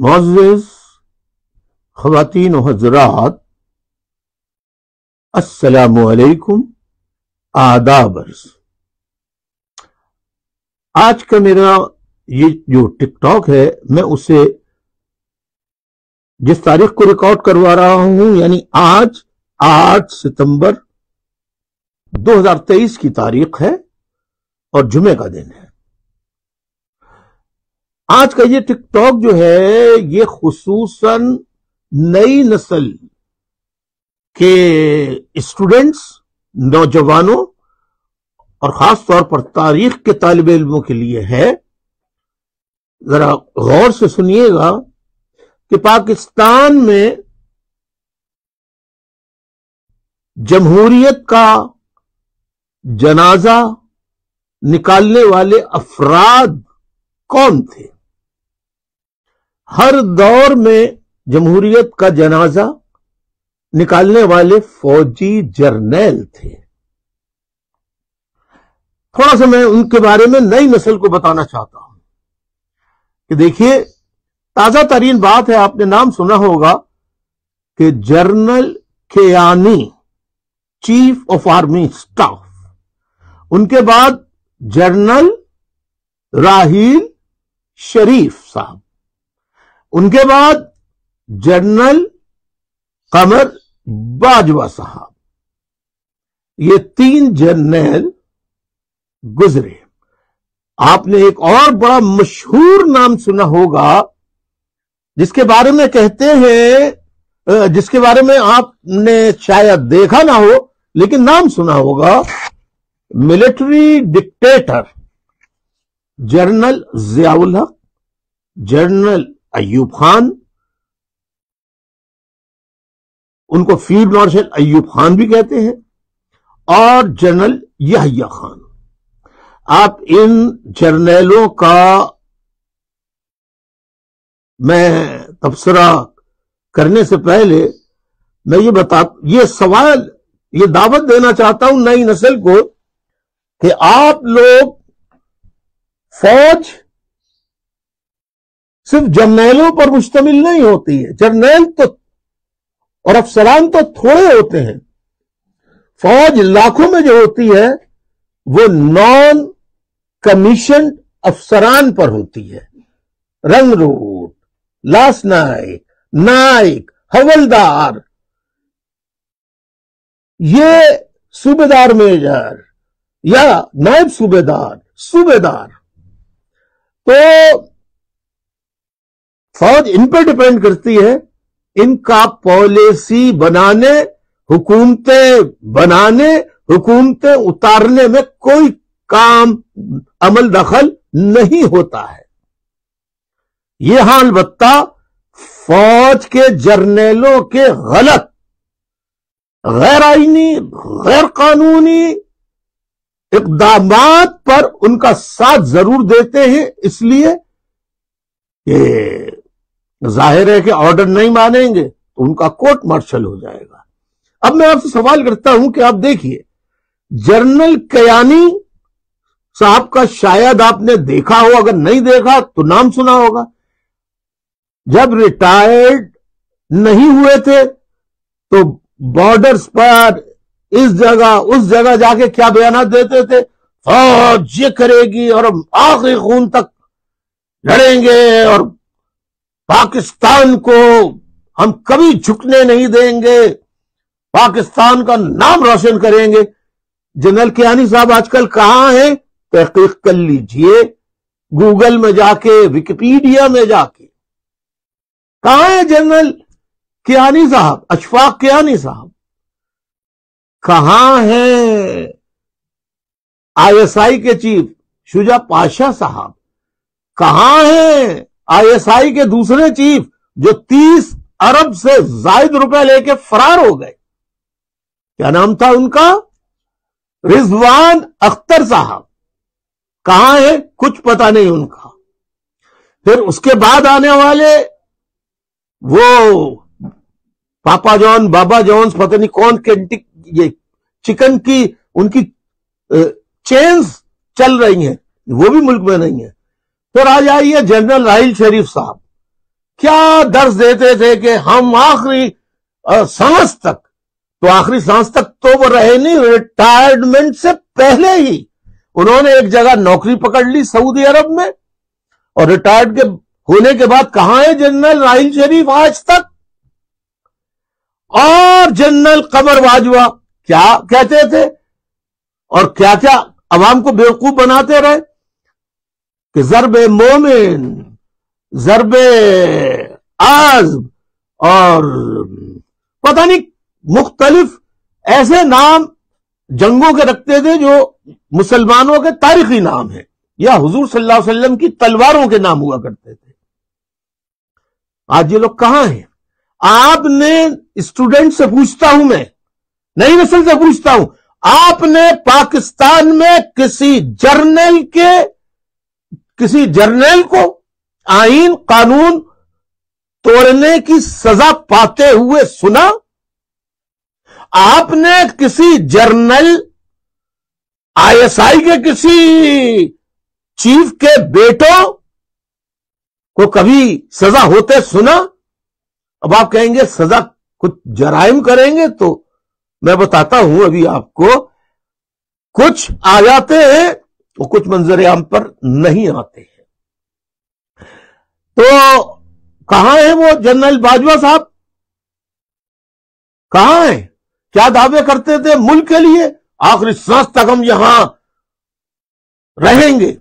معزز خواتین و حضرات، السلام علیکم، آداب عرض۔ آج کا میرا یہ جو ٹک ٹاک ہے، میں اسے جس تاریخ کو ریکارڈ کروا رہا ہوں، یعنی آج 8 ستمبر 2023 کی تاریخ ہے اور جمعے کا دن ہے۔ آج کا یہ ٹک ٹاک جو ہے یہ خصوصاً نئی نسل کے اسٹوڈنٹس، نوجوانوں اور خاص طور پر تاریخ کے طالب علموں کے لیے ہے۔ ذرا غور سے سنیے گا کہ پاکستان میں جمہوریت کا جنازہ نکالنے والے افراد کون تھے۔ ہر دور میں جمہوریت کا جنازہ نکالنے والے فوجی جرنیل تھے۔ تھوڑا سا میں ان کے بارے میں نئی نسل کو بتانا چاہتا ہوں کہ دیکھیے، تازہ ترین بات ہے، آپ نے نام سنا ہوگا کہ general Kayani, chief of army staff, ان کے بعد جنرل راحیل شریف صاحب، ان کے بعد جنرل قمر باجوہ صاحب، یہ 3 جرنیل گزرے۔ آپ نے ایک اور بڑا مشہور نام سنا ہوگا جس کے بارے میں کہتے ہیں، جس کے بارے میں آپ نے شاید دیکھا نہ ہو لیکن نام سنا ہوگا، ملٹری ڈکٹیٹر جنرل ضیاء الحق، جنرل ایوب خان، ان کو فیلڈ مارشل ایوب خان بھی کہتے ہیں، اور جنرل یحییٰ خان۔ آپ ان جرنیلوں کا میں تبصرہ کرنے سے پہلے میں یہ دعوت دینا چاہتا ہوں نئی نسل کو کہ آپ لوگ فوج صرف جرنیلوں پر مشتمل نہیں ہوتی ہے۔ جرنیل تو اور افسران تو تھوڑے ہوتے ہیں، فوج لاکھوں میں جو ہوتی ہے وہ نان کمیشنڈ افسران پر ہوتی ہے۔ رنگ روٹ، لاس نائک، حولدار، یہ صوبیدار میجر یا نائب صوبیدار، تو فوج ان پہ ڈیپینڈ کرتی ہے۔ ان کا پالیسی بنانے، حکومتیں اتارنے میں کوئی کام عمل دخل نہیں ہوتا ہے۔ یہ ہاں البتہ فوج کے جرنیلوں کے غلط، غیر آئینی، غیر قانونی اقدامات پر ان کا ساتھ ضرور دیتے ہیں، اس لیے کہ ظاہر ہے کہ آرڈر نہیں مانیں گے تو ان کا کورٹ مارشل ہو جائے گا۔ اب میں آپ سے سوال کرتا ہوں کہ آپ دیکھیے، جنرل کیانی صاحب کا شاید آپ نے دیکھا ہو، اگر نہیں دیکھا تو نام سنا ہوگا۔ جب ریٹائرڈ نہیں ہوئے تھے تو بارڈرز پر اس جگہ جا کے کیا بیانات دیتے تھے؟ فوج یہ کرے گی اور ہم آخری خون تک لڑیں گے اور پاکستان کو ہم کبھی جھکنے نہیں دیں گے، پاکستان کا نام روشن کریں گے۔ جنرل کیانی صاحب آج کل کہاں ہیں؟ تحقیق کر لیجئے، گوگل میں جا کے، وکیپیڈیا میں جا کے، کہاں ہیں جنرل کیانی صاحب؟ اشفاق کیانی صاحب کہاں ہیں؟ ISI کے چیف شجاع پاشا صاحب کہاں ہیں؟ ISI کے دوسرے چیف جو 30 ارب سے زائد روپے لے کے فرار ہو گئے، کیا نام تھا ان کا؟ رضوان اختر صاحب کہاں ہے؟ کچھ پتہ نہیں ان کا۔ پھر اس کے بعد آنے والے وہ پاپا جان، بابا جانز، پتہ نہیں کون، یہ چکن کی ان کی چینز چل رہی ہیں، وہ بھی ملک میں نہیں ہے۔ پھر آ جائیے جنرل راحیل شریف صاحب، کیا درس دیتے تھے کہ ہم آخری سانس تک، تو آخری سانس تک تو وہ رہے نہیں، ریٹائرمنٹ سے پہلے ہی انہوں نے ایک جگہ نوکری پکڑ لی سعودی عرب میں، اور ریٹائرڈ کے ہونے کے بعد کہاں ہے جنرل راحیل شریف آج تک؟ اور جنرل قمر باجوہ کیا کہتے تھے اور کیا کیا عوام کو بیوقوف بناتے رہے کہ ضرب مومن، ضرب عزم، اور پتہ نہیں مختلف ایسے نام جنگوں کے رکھتے تھے جو مسلمانوں کے تاریخی نام ہیں، یا حضور صلی اللہ علیہ وسلم کی تلواروں کے نام ہوا کرتے تھے۔ آج یہ لوگ کہاں ہیں؟ آپ نے اسٹوڈنٹ سے پوچھتا ہوں، میں نئی نسل سے پوچھتا ہوں، آپ نے پاکستان میں کسی جرنیل کو آئین قانون توڑنے کی سزا پاتے ہوئے سنا؟ آپ نے کسی جرنل آئی ایس آئی کے کسی چیف کے بیٹوں کو کبھی سزا ہوتے سنا؟ اب آپ کہیں گے سزا کچھ جرائم کریں گے، تو میں بتاتا ہوں ابھی آپ کو، کچھ آ جاتے ہیں اور کچھ منظر عام پر نہیں آتے ہیں۔ تو کہاں ہیں وہ جنرل باجوہ صاحب؟ کہاں ہیں؟ کیا دعوے کرتے تھے ملک کے لیے؟ آخری سانس تک ہم یہاں رہیں گے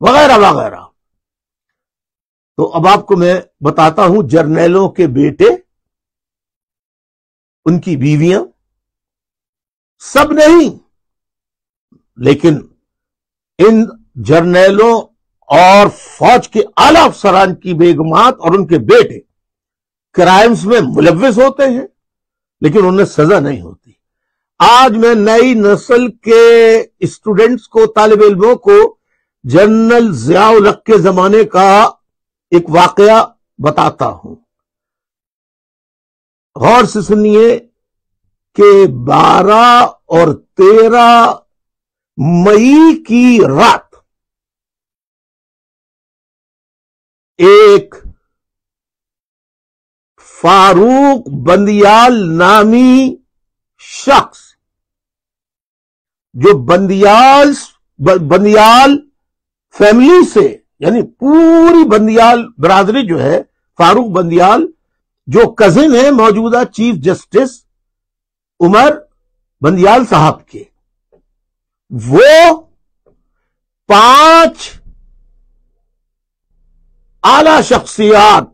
وغیرہ وغیرہ۔ تو اب آپ کو میں بتاتا ہوں، جرنیلوں کے بیٹے، ان کی بیویاں، سب نہیں، لیکن ان جرنیلوں اور فوج کے اعلی افسران کی بیگمات اور ان کے بیٹے کرائمز میں ملوث ہوتے ہیں، لیکن انہیں سزا نہیں ہوتی۔ آج میں نئی نسل کے اسٹوڈنٹس کو، طالب علموں کو، جنرل ضیاء الحق کے زمانے کا ایک واقعہ بتاتا ہوں، غور سے سنیے کہ 12 اور 13 مئی کی رات ایک فاروق بندیال نامی شخص، جو بندیال فیملی سے، یعنی پوری بندیال برادری جو ہے، فاروق بندیال جو کزن ہے موجودہ چیف جسٹس عمر بندیال صاحب کے، وہ 5 اعلی شخصیات،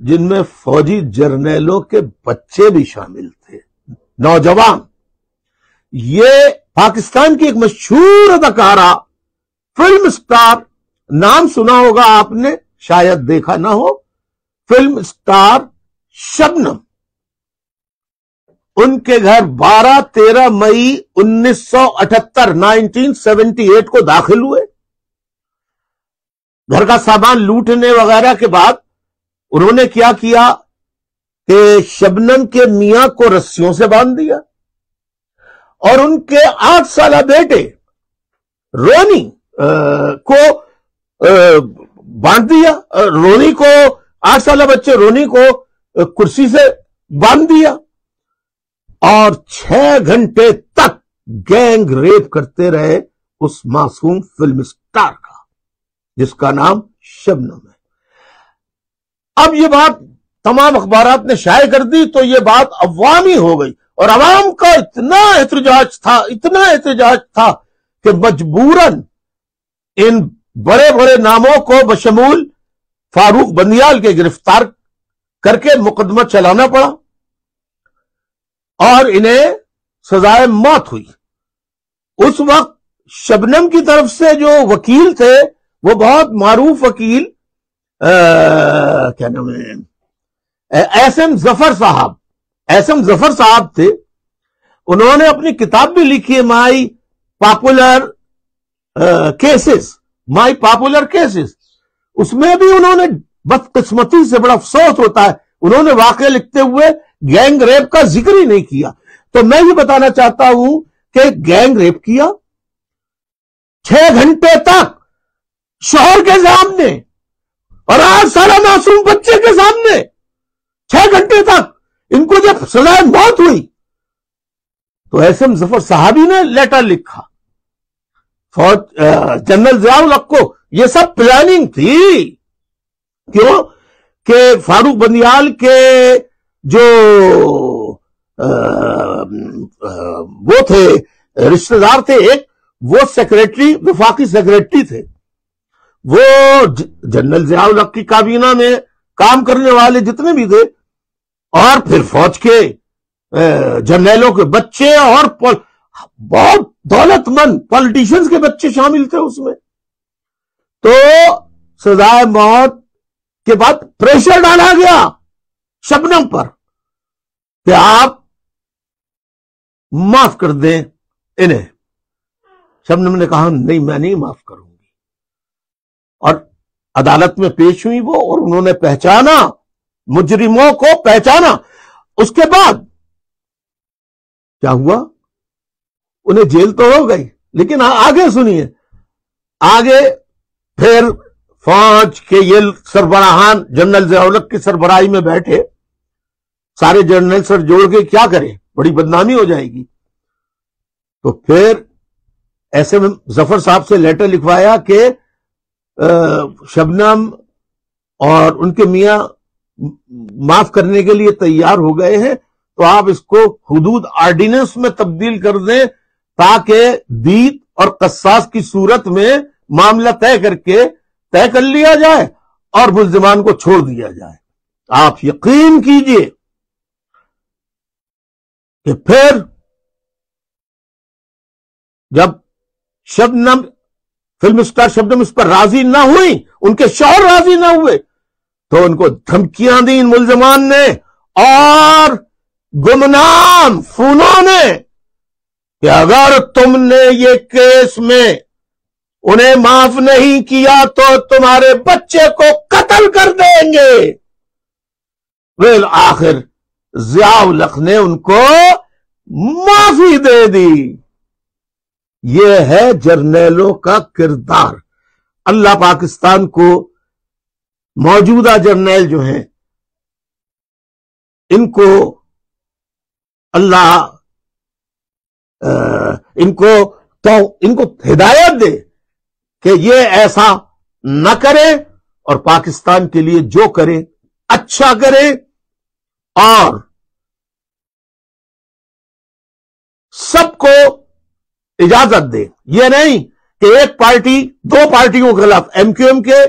جن میں فوجی جرنیلوں کے بچے بھی شامل تھے، نوجوان، یہ پاکستان کی ایک مشہور اداکارہ، فلم سٹار، نام سنا ہوگا آپ نے، شاید دیکھا نہ ہو، فلم سٹار شبنم، ان کے گھر 12-13 مئی 1978 کو داخل ہوئے۔ گھر کا سامان لوٹنے وغیرہ کے بعد انہوں نے کیا کیا کہ شبنم کے میاں کو رسیوں سے باندھ دیا، اور ان کے 8 سالہ بیٹے رونی کو باندھ دیا، رونی کو، 8 سالہ بچے رونی کو کرسی سے باندھ دیا، اور 6 گھنٹے تک گینگ ریپ کرتے رہے اس معصوم فلم سٹار کا، جس کا نام شبنم ہے۔ اب یہ بات تمام اخبارات نے شائع کر دی تو یہ بات عوامی ہو گئی، اور عوام کا اتنا احتجاج تھا کہ مجبوراً ان بڑے بڑے ناموں کو بشمول فاروق بندیال کے گرفتار کر کے مقدمہ چلانا پڑا، اور انہیں سزائے موت ہوئی۔ اس وقت شبنم کی طرف سے جو وکیل تھے، وہ بہت معروف وکیل، کیا نام ہے، ایسم ظفر صاحب تھے۔ انہوں نے اپنی کتاب بھی لکھی ہے، مائی پاپولر کیسز، اس میں بھی انہوں نے، بدقسمتی سے بڑا افسوس ہوتا ہے، انہوں نے واقعہ لکھتے ہوئے گینگ ریپ کا ذکر ہی نہیں کیا۔ تو میں یہ بتانا چاہتا ہوں کہ گینگ ریپ کیا 6 گھنٹے تک شوہر کے سامنے، اور 8 سالہ معصوم بچے کے سامنے 6 گھنٹے تک ان کو جب سزائے موت ہوئی تو ایسے ظفر صحابی نے لیٹر لکھا جنرل ضیاء الحق کو. یہ سب پلاننگ تھی. کیوں کہ فاروق بندیال کے جو وہ تھے رشتہ دار تھے ایک، وہ سیکریٹری وفاقی سیکریٹری تھے، وہ جنرل ضیاء الحق کی کابینہ میں کام کرنے والے جتنے بھی تھے، اور پھر فوج کے جرنیلوں کے بچے اور بہت دولت مند پولیٹیشنز کے بچے شامل تھے اس میں. تو سزائے موت کے بعد پریشر ڈالا گیا شبنم پر کہ آپ معاف کر دیں انہیں. شبنم نے کہا نہیں، میں نہیں معاف کروں گی. اور عدالت میں پیش ہوئی وہ، اور انہوں نے پہچانا، مجرموں کو پہچانا. اس کے بعد کیا ہوا؟ انہیں جیل تو ہو گئی، لیکن آگے سنیے. آگے پھر فوج کے یہ سربراہان جنرل ضیاء الحق کی سربراہی میں بیٹھے، سارے جنرل سر جوڑ کے کیا کریں، بڑی بدنامی ہو جائے گی. تو پھر ایسے میں ظفر صاحب سے لیٹر لکھوایا کہ شبنم اور ان کے میاں معاف کرنے کے لیے تیار ہو گئے ہیں، تو آپ اس کو حدود آرڈیننس میں تبدیل کر دیں تاکہ دیت اور قصاص کی صورت میں معاملہ طے کر لیا جائے اور ملزمان کو چھوڑ دیا جائے. آپ یقین کیجئے کہ پھر جب شبنم فلم اسٹار شبنم اس پر راضی نہ ہوئی، ان کے شوہر راضی نہ ہوئے، تو ان کو دھمکیاں دی ان ملزمان نے اور گمنام فونوں نے کہ اگر تم نے یہ کیس میں انہیں معاف نہیں کیا تو تمہارے بچے کو قتل کر دیں گے. بالآخر ضیاء الحق نے ان کو معافی دے دی. یہ ہے جرنیلوں کا کردار. اللہ پاکستان کو موجودہ جرنیل جو ہیں ان کو اللہ ان کو ہدایت دے کہ یہ ایسا نہ کرے، اور پاکستان کے لیے جو کرے اچھا کرے، اور سب کو اجازت دے. یہ نہیں کہ ایک پارٹی 2 پارٹیوں کے خلاف، ایم کیو ایم کے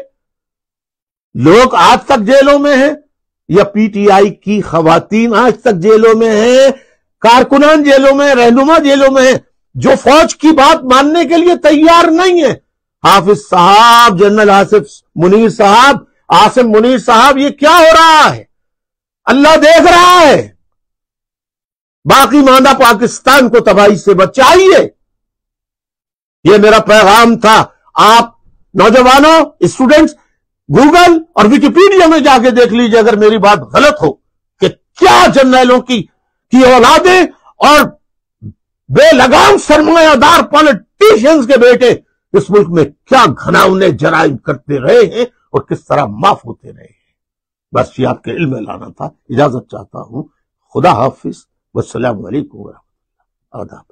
لوگ آج تک جیلوں میں ہیں، یا پی ٹی آئی کی خواتین آج تک جیلوں میں ہیں، کارکنان جیلوں میں، رہنما جیلوں میں ہیں، جو فوج کی بات ماننے کے لیے تیار نہیں ہے. حافظ صاحب، جنرل عاصم منیر صاحب، یہ کیا ہو رہا ہے؟ اللہ دیکھ رہا ہے. باقی ماندہ پاکستان کو تباہی سے بچائیے. یہ میرا پیغام تھا. آپ نوجوانوں، اسٹوڈنٹس، گوگل اور ویکیپیڈیا میں جا کے دیکھ لیجئے اگر میری بات غلط ہو کہ کیا جرنیلوں کی اولادیں اور بے لگام سرمایہ دار پالیٹیشنز کے بیٹے اس ملک میں کیا گھناؤنے جرائم کرتے رہے ہیں اور کس طرح معاف ہوتے رہے ہیں. بس یہ آپ کے علم میں لانا تھا. اجازت چاہتا ہوں. خدا حافظ. والسلام علیکم ورحمۃ اللہ. آداب.